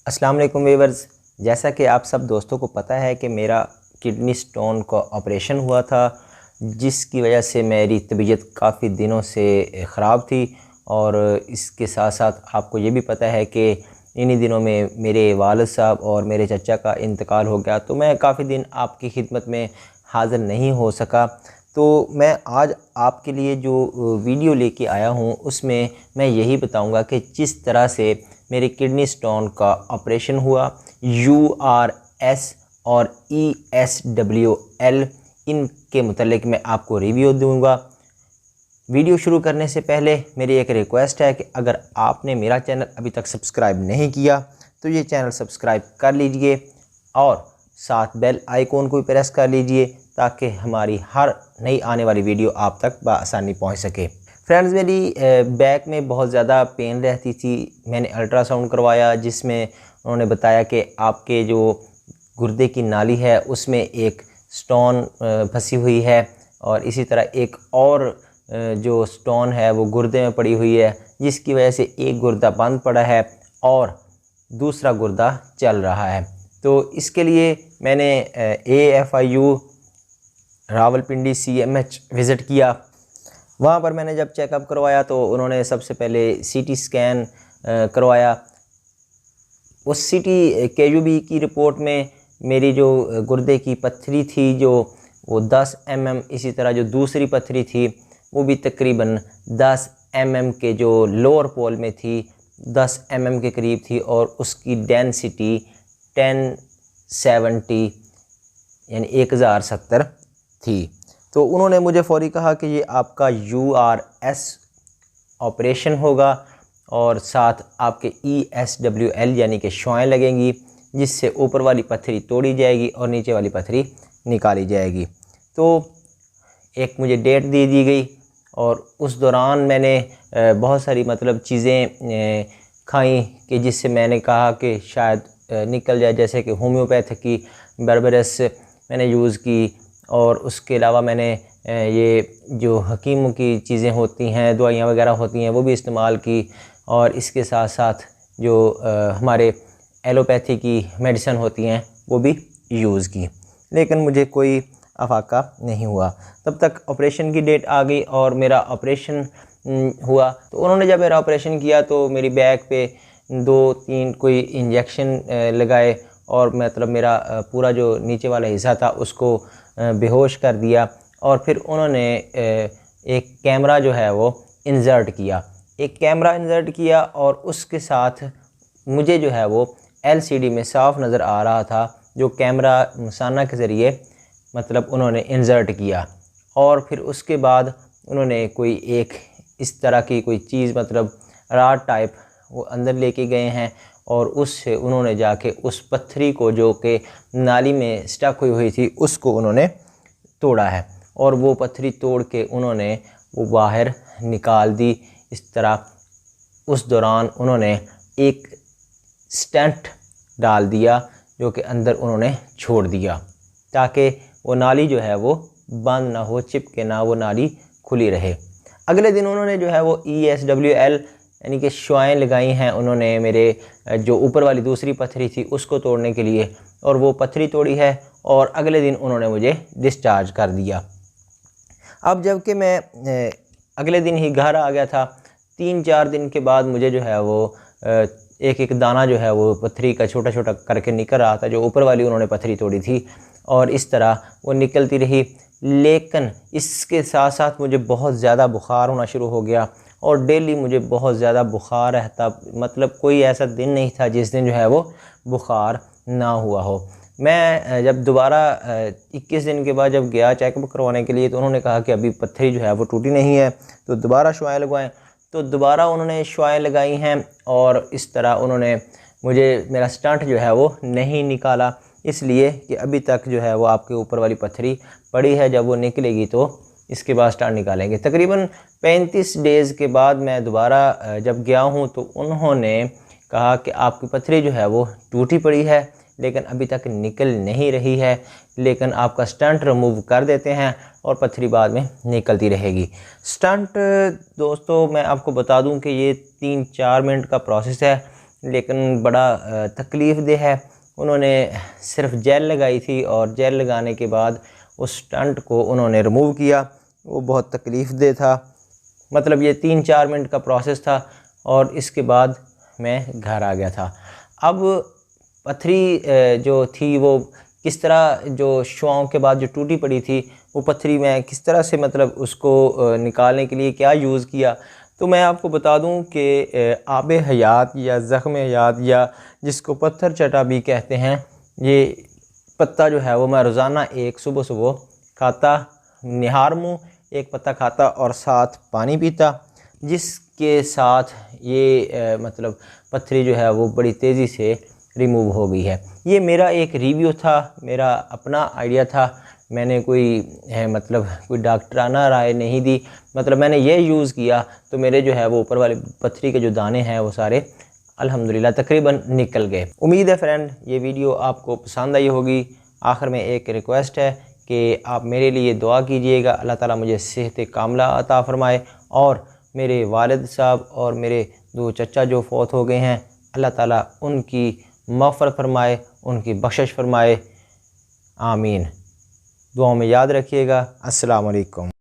अस्सलाम वालेकुम व्यूअर्स। जैसा कि आप सब दोस्तों को पता है कि मेरा किडनी स्टोन का ऑपरेशन हुआ था, जिसकी वजह से मेरी तबीयत काफ़ी दिनों से ख़राब थी। और इसके साथ साथ आपको ये भी पता है कि इन्हीं दिनों में मेरे वालिद साहब और मेरे चचा का इंतकाल हो गया, तो मैं काफ़ी दिन आपकी खिदमत में हाज़िर नहीं हो सका। तो मैं आज आपके लिए जो वीडियो लेके आया हूँ उसमें मैं यही बताऊँगा कि जिस तरह से मेरे किडनी स्टोन का ऑपरेशन हुआ, URS और ESWL, इनके मुतालिक मैं आपको रिव्यू दूंगा। वीडियो शुरू करने से पहले मेरी एक रिक्वेस्ट है कि अगर आपने मेरा चैनल अभी तक सब्सक्राइब नहीं किया तो ये चैनल सब्सक्राइब कर लीजिए और साथ बेल आइकॉन को भी प्रेस कर लीजिए ताकि हमारी हर नई आने वाली वीडियो आप तक बआसानी पहुंच सके। फ्रेंड्स, मेरी बैक में बहुत ज़्यादा पेन रहती थी। मैंने अल्ट्रासाउंड करवाया जिसमें उन्होंने बताया कि आपके जो गुर्दे की नाली है उसमें एक स्टोन फंसी हुई है और इसी तरह एक और जो स्टोन है वो गुर्दे में पड़ी हुई है, जिसकी वजह से एक गुर्दा बंद पड़ा है और दूसरा गुर्दा चल रहा है। तो इसके लिए मैंने AFIU रावलपिंडी CMH विज़िट किया। वहाँ पर मैंने जब चेकअप करवाया तो उन्होंने सबसे पहले CT स्कैन करवाया। उस CT KUB की रिपोर्ट में मेरी जो गुर्दे की पत्थरी थी जो वो 10 mm, इसी तरह जो दूसरी पत्थरी थी वो भी तकरीबन 10 mm के जो लोअर पोल में थी, 10 mm के करीब थी और उसकी डेंसिटी 1070 यानी 1070 थी। तो उन्होंने मुझे फ़ौरी कहा कि ये आपका URS ऑपरेशन होगा और साथ आपके ESWL यानी कि शुआएं लगेंगी, जिससे ऊपर वाली पत्थरी तोड़ी जाएगी और नीचे वाली पत्थरी निकाली जाएगी। तो एक मुझे डेट दे दी गई और उस दौरान मैंने बहुत सारी चीज़ें खाई कि जिससे मैंने कहा कि शायद निकल जाए, जैसे कि होम्योपैथिक की बर्बरस मैंने यूज़ की और उसके अलावा मैंने ये जो हकीमों की चीज़ें होती हैं, दवाइयाँ वगैरह होती हैं, वो भी इस्तेमाल की और इसके साथ साथ जो हमारे एलोपैथी की मेडिसिन होती हैं वो भी यूज़ की, लेकिन मुझे कोई अफाका नहीं हुआ। तब तक ऑपरेशन की डेट आ गई और मेरा ऑपरेशन हुआ। तो उन्होंने जब मेरा ऑपरेशन किया तो मेरी बैक पे 2-3 कोई इंजेक्शन लगाए और मेरा पूरा जो नीचे वाला हिस्सा था उसको बेहोश कर दिया। और फिर उन्होंने एक कैमरा जो है वो इंसर्ट किया और उसके साथ मुझे जो है वो LCD में साफ़ नज़र आ रहा था, जो कैमरा मसाना के ज़रिए उन्होंने इंसर्ट किया। और फिर उसके बाद उन्होंने कोई एक इस तरह की कोई चीज़ राड टाइप वो अंदर लेके गए हैं और उससे उन्होंने जाके उस पत्थरी को जो कि नाली में स्टक हुई थी उसको उन्होंने तोड़ा है और वो पत्थरी तोड़ के उन्होंने वो बाहर निकाल दी इस तरह। उस दौरान उन्होंने एक स्टेंट डाल दिया जो कि अंदर उन्होंने छोड़ दिया ताकि वो नाली जो है वो बंद ना हो, चिपके ना, वो नाली खुली रहे। अगले दिन उन्होंने जो है वो ESWL यानी कि शुआएं लगाई हैं उन्होंने मेरे जो ऊपर वाली दूसरी पत्थरी थी उसको तोड़ने के लिए, और वो पत्थरी तोड़ी है और अगले दिन उन्होंने मुझे डिस्चार्ज कर दिया। अब जबकि मैं अगले दिन ही घर आ गया था, 3-4 दिन के बाद मुझे जो है वो एक एक दाना जो है वो पत्थरी का छोटा छोटा करके निकल रहा था, जो ऊपर वाली उन्होंने पत्थरी तोड़ी थी, और इस तरह वो निकलती रही। लेकिन इसके साथ साथ मुझे बहुत ज़्यादा बुखार होना शुरू हो गया और डेली मुझे बहुत ज़्यादा बुखार रहता, कोई ऐसा दिन नहीं था जिस दिन जो है वो बुखार ना हुआ हो। मैं जब दोबारा 21 दिन के बाद जब गया चेकअप करवाने के लिए तो उन्होंने कहा कि अभी पत्थरी जो है वो टूटी नहीं है, तो दोबारा शुआएं लगवाएं। तो दोबारा उन्होंने शुआएं लगाई हैं और इस तरह उन्होंने मुझे मेरा स्टंट जो है वो नहीं निकाला, इसलिए कि अभी तक जो है वो आपके ऊपर वाली पत्थरी पड़ी है, जब वो निकलेगी तो इसके बाद स्टंट निकालेंगे। तकरीबन 35 डेज़ के बाद मैं दोबारा जब गया हूँ तो उन्होंने कहा कि आपकी पत्थरी जो है वो टूटी पड़ी है लेकिन अभी तक निकल नहीं रही है, लेकिन आपका स्टंट रिमूव कर देते हैं और पत्थरी बाद में निकलती रहेगी। स्टंट दोस्तों मैं आपको बता दूं कि ये 3-4 मिनट का प्रोसेस है लेकिन बड़ा तकलीफ़ दह है। उन्होंने सिर्फ जेल लगाई थी और जेल लगाने के बाद उस स्टंट को उन्होंने रिमूव किया। वो बहुत तकलीफ़ दह था, मतलब ये 3-4 मिनट का प्रोसेस था और इसके बाद मैं घर आ गया था। अब पथरी जो थी वो किस तरह, जो शुआओं के बाद जो टूटी पड़ी थी वो पथरी, मैं किस तरह से मतलब उसको निकालने के लिए क्या यूज़ किया, तो मैं आपको बता दूं कि आब हयात या ज़ख्म हयात या जिसको पत्थर चटा भी कहते हैं, ये पत्ता जो है वो मैं रोज़ाना एक सुबह सुबह खाता, निहार मुँह एक पत्ता खाता और साथ पानी पीता, जिसके साथ ये मतलब पथरी जो है वो बड़ी तेज़ी से रिमूव हो गई है। ये मेरा एक रिव्यू था, मेरा अपना आइडिया था। मैंने मतलब कोई डॉक्टराना राय नहीं दी, मतलब मैंने ये यूज़ किया तो मेरे जो है वो ऊपर वाले पथरी के जो दाने हैं वो सारे अल्हम्दुलिल्लाह तकरीबन निकल गए। उम्मीद है फ्रेंड ये वीडियो आपको पसंद आई होगी। आखिर में एक रिक्वेस्ट है कि आप मेरे लिए दुआ कीजिएगा, अल्लाह ताला मुझे सेहत कामिला अता फ़रमाए और मेरे वालिद साहब और मेरे 2 चचा जो फ़ौत हो गए हैं, अल्लाह ताला उनकी मग़फ़िरत फ़रमाए, उनकी बख्शिश फ़रमाए। आमीन। दुआओं में याद रखिएगा। अस्सलाम वालेकुम।